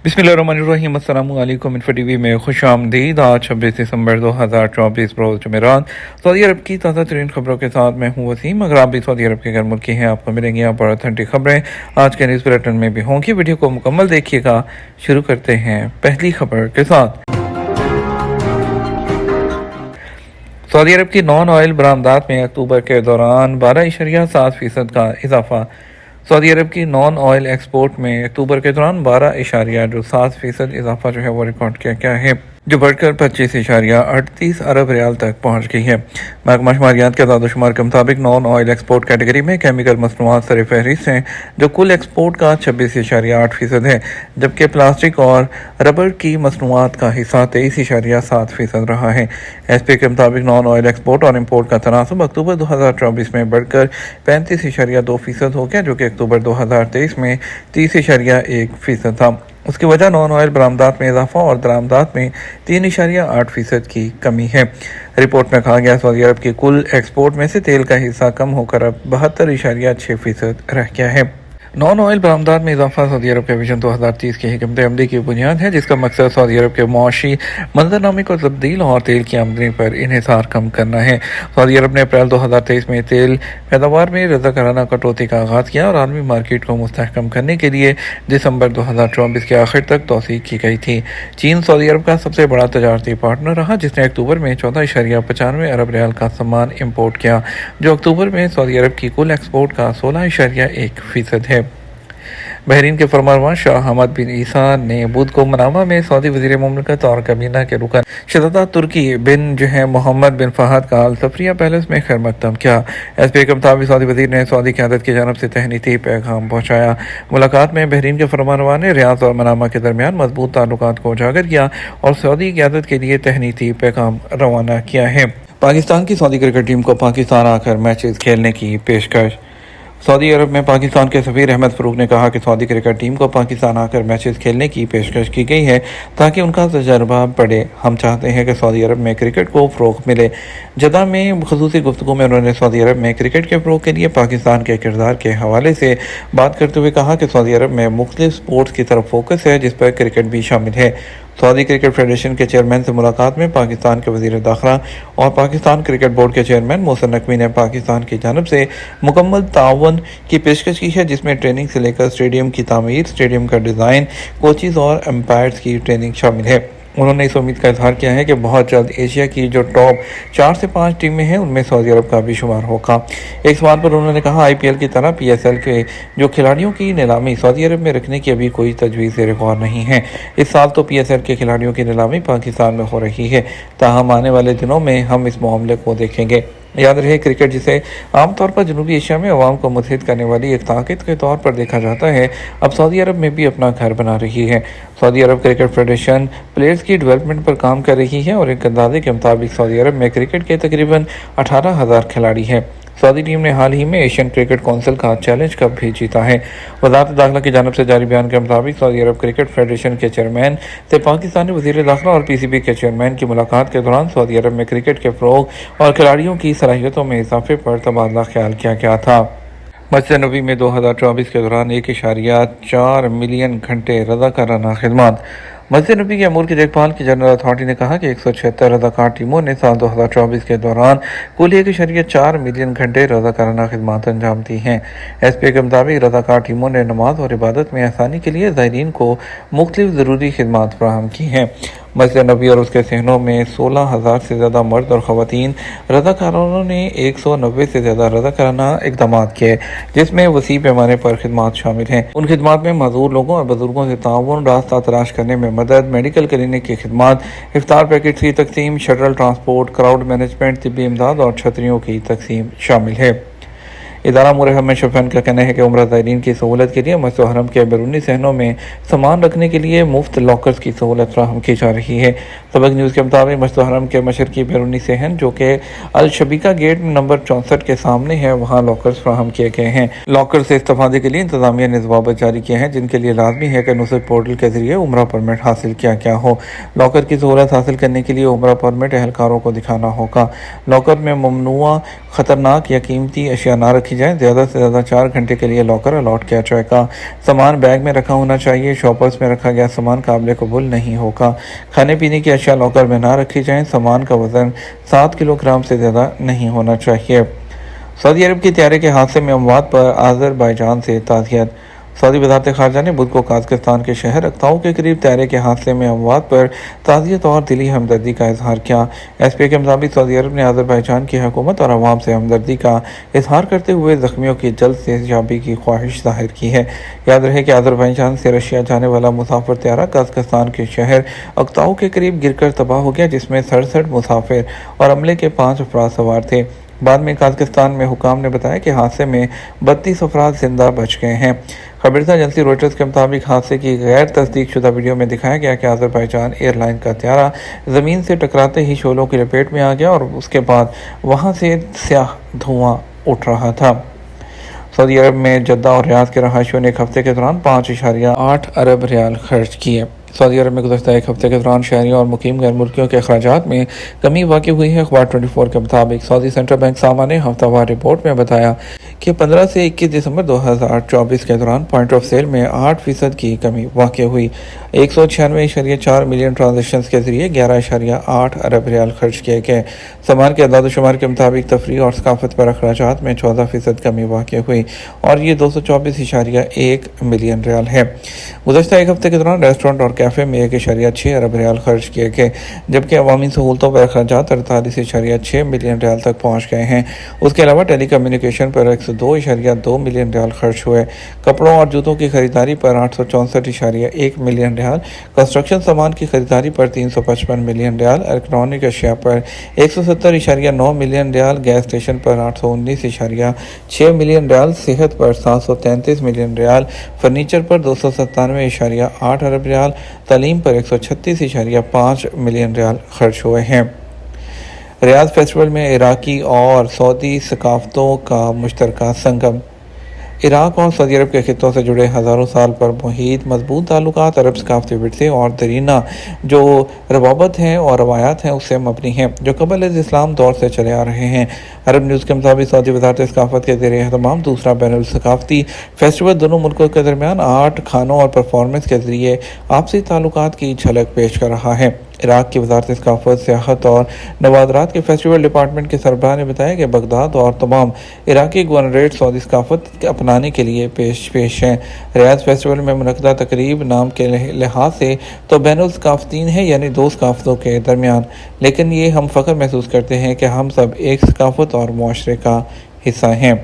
बिस्मिल्लाहिर्रहमानिर्रहीम। अस्सलाम वालेकुम। इन्फो टीवी में खुश आमदीद। आज 26 दिसंबर 2024 रोज़ जुमेरात। सऊदी अरब की ताज़ा तरीन खबरों के साथ मैं हूँ वसीम। अगर आप भी सऊदी अरब के घर मुल्की हैं, आपको मिलेंगी यहाँ पर ऑथेंटिक खबरें आज के न्यूज़ बुलेटिन में भी होंगी। वीडियो को मुकम्मल देखिएगा। शुरू करते हैं पहली खबर के साथ। सऊदी अरब की नॉन ऑयल बरामदात में अक्टूबर के दौरान 12.7% का इजाफा। सऊदी अरब की नॉन ऑयल एक्सपोर्ट में अक्टूबर के दौरान 12.7% इजाफा जो है वो रिकॉर्ड किया गया है, जो बढ़कर 25.38 अरब रियाल तक पहुंच गई है। महकमा शुमारियात के दादोशुमार के मुताबिक नॉन ऑयल एक्सपोर्ट कैटेगरी में केमिकल मसनूआत सर फहरिस्त हैं, जो कुल एक्सपोर्ट का 26.8% है, जबकि प्लास्टिक और रबर की मसनूआत का हिस्सा 23.7% रहा है। एसपी के मुताबिक नॉन ऑयल एक्सपोर्ट और इम्पोर्ट का तनासब अक्टूबर 2024 में बढ़कर 35.2% हो गया, जो कि अक्टूबर 2023 में 30.1% था। उसकी वजह नॉन ऑयल बरामदात में इजाफा और दरामदात में 3.8% की कमी है। रिपोर्ट में कहा गया सऊदी अरब की कुल एक्सपोर्ट में से तेल का हिस्सा कम होकर अब 72.6% रह गया है। नॉन ऑयल बरामदात में इजाफा सऊदी अरब के विजन 2030 की हिकमत अमली की बुनियाद है, जिसका मकसद सऊदी अरब के मुआशी मंजरनामे को तब्दील और तेल की आमदनी पर इन्हिसार कम करना है। सऊदी अरब ने अप्रैल 2023 में तेल पैदावार में रज़ाकाराना कटौती का आगाज़ किया और आलमी मार्केट को मुस्तहकम करने के लिए दिसंबर 2024 के आखिर तक तोसी की गई थी। चीन सऊदी अरब का सबसे बड़ा तजारती पार्टनर रहा, जिसने अक्टूबर में 14.95 अरब रियाल का सामान इम्पोर्ट किया, जो अक्टूबर में सऊदी अरब की कुल एक्सपोर्ट का 16.1% है। बहरीन के फरमानरवा शाह हमद बिन ईसा ने बुध को मनामा में सऊदी वज़ीर मुमलिकत और कबीना के रुकन शहज़ादा तुर्की बिन मोहम्मद बिन फहद का अल सफरिया पैलेस में खैर मकदम किया। एसपी के मुताबिक सऊदी वज़ीर ने सऊदी क़यादत की जानब से तहनीती पैगाम पहुँचाया। मुलाकात में बहरीन के फरमानरवा ने रियाद और मनामा के दरमियान मजबूत ताल्लुकात को उजागर किया और सऊदी क़यादत के लिए तहनीती पैगाम रवाना किया है। पाकिस्तान की सऊदी क्रिकेट टीम को पाकिस्तान आकर मैचेस खेलने की पेशकश। सऊदी अरब में पाकिस्तान के सफ़ीर अहमद फ़रूक ने कहा कि सऊदी क्रिकेट टीम को पाकिस्तान आकर मैचेस खेलने की पेशकश की गई है ताकि उनका तजर्बा बढ़े। हम चाहते हैं कि सऊदी अरब में क्रिकेट को फ़रोग़ मिले। जद्दा में ख़ुसूसी गुफ्तगू में उन्होंने सऊदी अरब में क्रिकेट के फ़रोग़ के लिए पाकिस्तान के किरदार के हवाले से बात करते हुए कहा कि सऊदी अरब में मुख्तलिफ स्पोर्ट्स की तरफ फोकस है, जिस पर क्रिकेट भी शामिल है। सऊदी क्रिकेट फेडरेशन के चेयरमैन से मुलाकात में पाकिस्तान के वज़ीर दाखिला और पाकिस्तान क्रिकेट बोर्ड के चेयरमैन मोहसिन नकवी ने पाकिस्तान की जानिब से मुकम्मल ताउन की पेशकश की है, जिसमें ट्रेनिंग से लेकर स्टेडियम की तामीर, स्टेडियम का डिज़ाइन, कोचेज़ और एम्पायर्स की ट्रेनिंग शामिल है। उन्होंने इस उम्मीद का इजहार किया है कि बहुत जल्द एशिया की जो टॉप 4 से 5 टीमें हैं, उनमें सऊदी अरब का भी शुमार होगा। एक सवाल पर उन्होंने कहा, IPL की तरह PSL के जो खिलाड़ियों की नीलामी सऊदी अरब में रखने की अभी कोई तजवीज़ ज़ेर-ए-गौर नहीं है। इस साल तो PSL के खिलाड़ियों की नीलामी पाकिस्तान में हो रही है, ताहम आने वाले दिनों में हम इस मामले को देखेंगे। याद रहे, क्रिकेट जिसे आमतौर पर जनूबी एशिया में अवाम को मुत्तहिद करने वाली एक ताकत के तौर पर देखा जाता है, अब सऊदी अरब में भी अपना घर बना रही है। सऊदी अरब क्रिकेट फेडरेशन प्लेयर्स की डेवलपमेंट पर काम कर रही है और एक अंदाजे के मुताबिक सऊदी अरब में क्रिकेट के तकरीबन 18,000 खिलाड़ी हैं। सऊदी टीम ने हाल ही में एशियन क्रिकेट काउंसिल का चैलेंज कप भी जीता है। वज़ारत दाखिला की जानिब से जारी बयान के मुताबिक सऊदी अरब क्रिकेट फेडरेशन के चेयरमैन से पाकिस्तानी वज़ीर दाखिला और PCB के चेयरमैन की मुलाकात के दौरान सऊदी अरब में क्रिकेट के फ़रोग़ और खिलाड़ियों की सलाहियतों में इजाफे पर तबादला ख्याल किया गया था। मस्जिद नबी में 2024 के दौरान 1.4 मिलियन घंटे रज़ाकाराना खिदमत। मस्जिद नबी के अमूर की देखभाल की जनरल अथॉरिटी ने कहा कि 176 रज़ाकार टीमों ने साल 2024 के दौरान कुल 1.4 मिलियन घंटे रज़ाकाराना खिदमत अंजाम दी हैं। SPA के मुताबिक रज़ाकार टीमों ने नमाज और इबादत में आसानी के लिए ज़ायरीन को मुख्तलिफ ज़रूरी खिदमत फराहम की हैं। मस्जिद नबी और उसके सहनों में 16,000 से ज़्यादा मर्द और ख़वातीन रज़ाकारों ने 190 से ज़्यादा रज़ाकाराना इक़दाम किए, जिसमें वसी पैमाने पर खिदमत शामिल हैं। उन खिदमत में मज़दूर लोगों और बुजुर्गों से ताउन, रास्ता तलाश करने में मदद, मेडिकल क्लिनिक की खिदमत, इफ्तार पैकेट्स की तकसीम, शटल ट्रांसपोर्ट, क्राउड मैनेजमेंट, तिब्बी इमदाद और छतरियों की तकसीम शामिल है। इदारा उमरा शफन का कहना है कि उम्रा ज़ायरीन की सहूलत के लिए मस्जिद हरम के बैरूनी सहनों में सामान रखने के लिए मुफ्त लॉकर्स की सहूलत फराहम की जा रही है। सबक न्यूज़ के मुताबिक मस्जिद हरम के मशरकी बैरूनी सहन, जो कि अल शबीका गेट नंबर 64 के सामने है, वहाँ लॉकर्स फराहम किए गए हैं। लॉकर से इस्तेफादे के लिए इंतजामिया ने जवाब जारी किए हैं, जिनके लिए लाजमी है कि नुसरत पोर्टल के जरिए उम्रा परमिट हासिल किया गया हो। लॉकर की सहूलत हासिल करने के लिए उम्रा परमिट अहलकारों को दिखाना होगा। लॉकर में ममनुआ, ख़तरनाक या कीमती अशिया ना रखें, رکھی جائے, زیادہ سے زیادہ 4 گھنٹے کے لیے لاکر الاٹ کیا جائے گا. سامان بیگ میں رکھا ہونا چاہیے, شاپرز میں رکھا گیا سامان قابل قبول نہیں ہوگا. کھانے پینے کی اشیاء لاکر میں نہ رکھی جائیں, سامان کا وزن 7 کلو گرام سے زیادہ نہیں ہونا چاہیے. سعودی عرب کی طیارے کے حادثے میں اموات پر آذربائیجان سے تعزیت. سعودی وزارت خارجہ نے بدھ کو قازقستان کے شہر اقتاؤ کے قریب طیارے کے حادثے میں اموات پر تعزیت اور دلی ہمدردی کا اظہار کیا. ایس پی کے مطابق سعودی عرب نے آذربائیجان کی حکومت اور عوام سے ہمدردی کا اظہار کرتے ہوئے زخمیوں کی جلد صحت یابی کی خواہش ظاہر کی ہے. یاد رہے کہ آذربائیجان سے رشیا جانے والا مسافر طیارہ قازقستان کے شہر اقتاؤ کے قریب گر کر تباہ ہو گیا, جس میں 67 مسافر اور عملے کے 5 افراد سوار تھے. بعد میں قازقستان میں حکام نے بتایا کہ حادثے میں 32 افراد زندہ بچ گئے ہیں. خبررساں ایجنسی روئٹرز کے مطابق حادثے کی غیر تصدیق شدہ ویڈیو میں دکھایا گیا کہ آذربائیجان ایئر لائن کا طیارہ زمین سے ٹکراتے ہی شعلوں کی لپیٹ میں آ گیا اور اس کے بعد وہاں سے سیاہ دھواں اٹھ رہا تھا. سعودی عرب میں جدہ اور ریاض کے رہائشیوں نے ایک ہفتے کے دوران 5.8 ارب ریال خرچ کیے. سعودی عرب میں گزشتہ ایک ہفتے کے دوران شہریوں اور مقیم غیر ملکیوں کے اخراجات میں کمی واقع ہوئی ہے. اخبار 24 کے مطابق سعودی سینٹرل بینک سامہ نے ہفتہ وار رپورٹ میں بتایا کہ 15 سے 21 دسمبر 2024 کے دوران پوائنٹ آف سیل میں 8% کی کمی واقع ہوئی. 196.4 ملین ٹرانزیکشنز کے ذریعے 11.8 ارب ریال خرچ کیے گئے. سامان کے اعداد و شمار کے مطابق تفریح اور ثقافت پر اخراجات میں 14% کمی واقع ہوئی اور یہ 224.1 ملین ریال ہے. گزشتہ ایک ہفتے کے دوران ریسٹورنٹ اور کیفے میں 1.6 ارب ریال خرچ کیے گئے, جبکہ عوامی سہولتوں پر اخراجات 48.6 ملین ریال تک پہنچ گئے ہیں. اس کے علاوہ ٹیلی کمیونیکیشن پر 102.2 ملین ریال خرچ ہوئے. کپڑوں اور جوتوں کی خریداری پر 864.1 ملین ریال, کنسٹرکشن سامان کی خریداری پر 355 ملین ریال, الیکٹرانک اشیاء پر 170.9 ملین ریال, گیس اسٹیشن پر 819.6 ملین ریال, صحت پر 733 ملین ریال, فرنیچر پر 297.8 ارب ریال, تعلیم پر 136.5 ملین ریال خرچ ہوئے ہیں. ریاض فیسٹیول میں عراقی اور سعودی ثقافتوں کا مشترکہ سنگم. عراق اور سعودی عرب کے خطوں سے جڑے ہزاروں سال پر محیط مضبوط تعلقات عرب ثقافتی ورثے اور دیرینہ جو روابط ہیں اور روایات ہیں اس سے مبنی ہیں, جو قبل از اسلام دور سے چلے آ رہے ہیں. عرب نیوز کے مطابق سعودی وزارت ثقافت کے زیر اہتمام دوسرا بین الثقافتی فیسٹیول دونوں ملکوں کے درمیان آرٹ, کھانوں اور پرفارمنس کے ذریعے آپسی تعلقات کی جھلک پیش کر رہا ہے. عراق کی وزارت ثقافت, سیاحت اور نوادرات کے فیسٹیول ڈپارٹمنٹ کے سربراہ نے بتایا کہ بغداد اور تمام عراقی گورنریٹ سعودی ثقافت اپنانے کے لیے پیش ہیں. ریاض فیسٹیول میں منعقدہ تقریب نام کے لحاظ سے تو بین الثقافتین ہے, یعنی دو ثقافتوں کے درمیان, لیکن یہ ہم فخر محسوس کرتے ہیں کہ ہم سب ایک ثقافت اور معاشرے کا حصہ ہیں.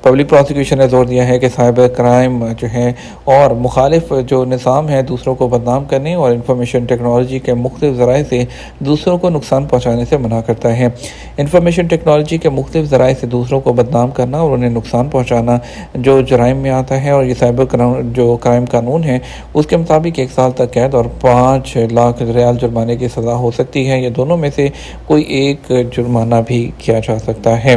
پبلک پروسیکیوشن نے زور دیا ہے کہ سائبر کرائم جو ہے اور مخالف جو نظام ہے دوسروں کو بدنام کرنے اور انفارمیشن ٹیکنالوجی کے مختلف ذرائع سے دوسروں کو نقصان پہنچانے سے منع کرتا ہے. انفارمیشن ٹیکنالوجی کے مختلف ذرائع سے دوسروں کو بدنام کرنا اور انہیں نقصان پہنچانا جو جرائم میں آتا ہے, اور یہ سائبر جو کرائم قانون ہے اس کے مطابق 1 سال تک قید اور 5 لاکھ ریال جرمانے کی سزا ہو سکتی ہے. یہ دونوں میں سے کوئی ایک جرمانہ بھی کیا جا سکتا ہے.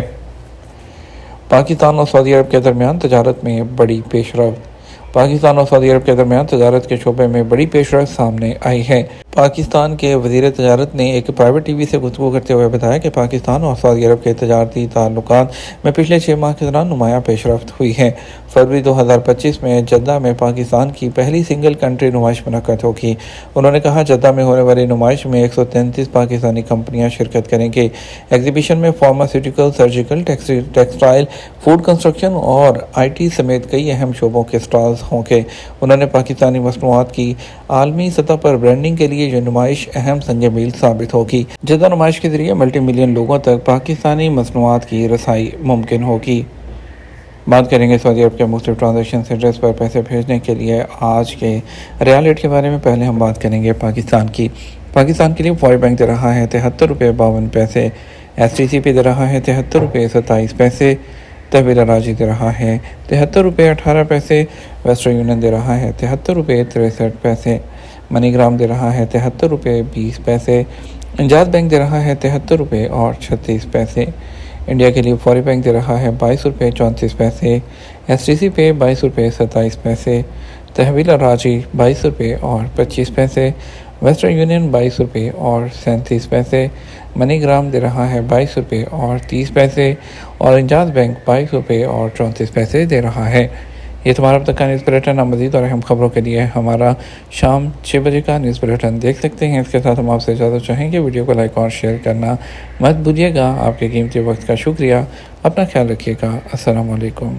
پاکستان اور سعودی عرب کے درمیان تجارت میں بڑی پیش رفت. پاکستان اور سعودی عرب کے درمیان تجارت کے شعبے میں بڑی پیش رفت سامنے آئی ہے. پاکستان کے وزیر تجارت نے ایک پرائیویٹ ٹی وی سے گفتگو کرتے ہوئے بتایا کہ پاکستان اور سعودی عرب کے تجارتی تعلقات میں پچھلے 6 ماہ کے دوران نمایاں پیش رفت ہوئی ہے. فروری 2025 میں جدہ میں پاکستان کی پہلی سنگل کنٹری نمائش منعقد ہوگی. انہوں نے کہا جدہ میں ہونے والی نمائش میں 133 پاکستانی کمپنیاں شرکت کریں گی. ایگزیبیشن میں pharmaceutical, surgical, textile, food construction اور آئی ٹی سمیت کئی اہم شعبوں کے سٹالز ہوں گے. انہوں نے پاکستانی مصنوعات کی عالمی سطح پر برانڈنگ کے لیے یہ نمائش اہم سنگ میل ثابت ہوگی. جدہ نمائش کے ذریعے ملٹی ملین لوگوں تک پاکستانی مصنوعات کی رسائی ممکن ہوگی. بات کریں گے سعودی عرب کے مختلف ٹرانزیکشن سینٹرز پر پیسے بھیجنے کے لیے آج کے ریال ریٹ کے بارے میں. پہلے ہم بات کریں گے پاکستان کی. پاکستان کے لیے فوری بینک دے رہا ہے 73 روپے 52 پیسے, ایس ٹی سی پہ دے رہا ہے 73 روپے 27 پیسے, تحویل راجی دے رہا ہے 73 روپے 18 پیسے, ویسٹرن یونین دے رہا ہے 73 روپے 63 پیسے, منی گرام دے رہا ہے 73 روپے 20 پیسے, انجاز بینک دے رہا ہے 73 روپے اور 36 پیسے. انڈیا کے لیے فوری بینک دے رہا ہے 22 روپے 34 پیسے, ایس ٹی سی پہ 22 روپے 27 پیسے, تحویل راجی 22 روپے اور 25 پیسے, ویسٹرن یونین 22 روپے اور 37 پیسے, منی گرام دے رہا ہے 22 روپے اور 30 پیسے, اور انجاز بینک 22 روپے اور 34 پیسے دے رہا ہے۔ یہ تمہارا اب تک کا نیوز بلیٹن۔ مزید اور اہم خبروں کے لیے ہمارا شام 6 بجے کا نیوز بلیٹن دیکھ سکتے ہیں۔ اس کے ساتھ ہم آپ سے اجازت چاہیں گے، ویڈیو کو لائک اور شیئر کرنا مت بھولیے گا۔ آپ کے قیمتی وقت کا شکریہ۔ اپنا خیال رکھیے گا۔ السلام علیکم۔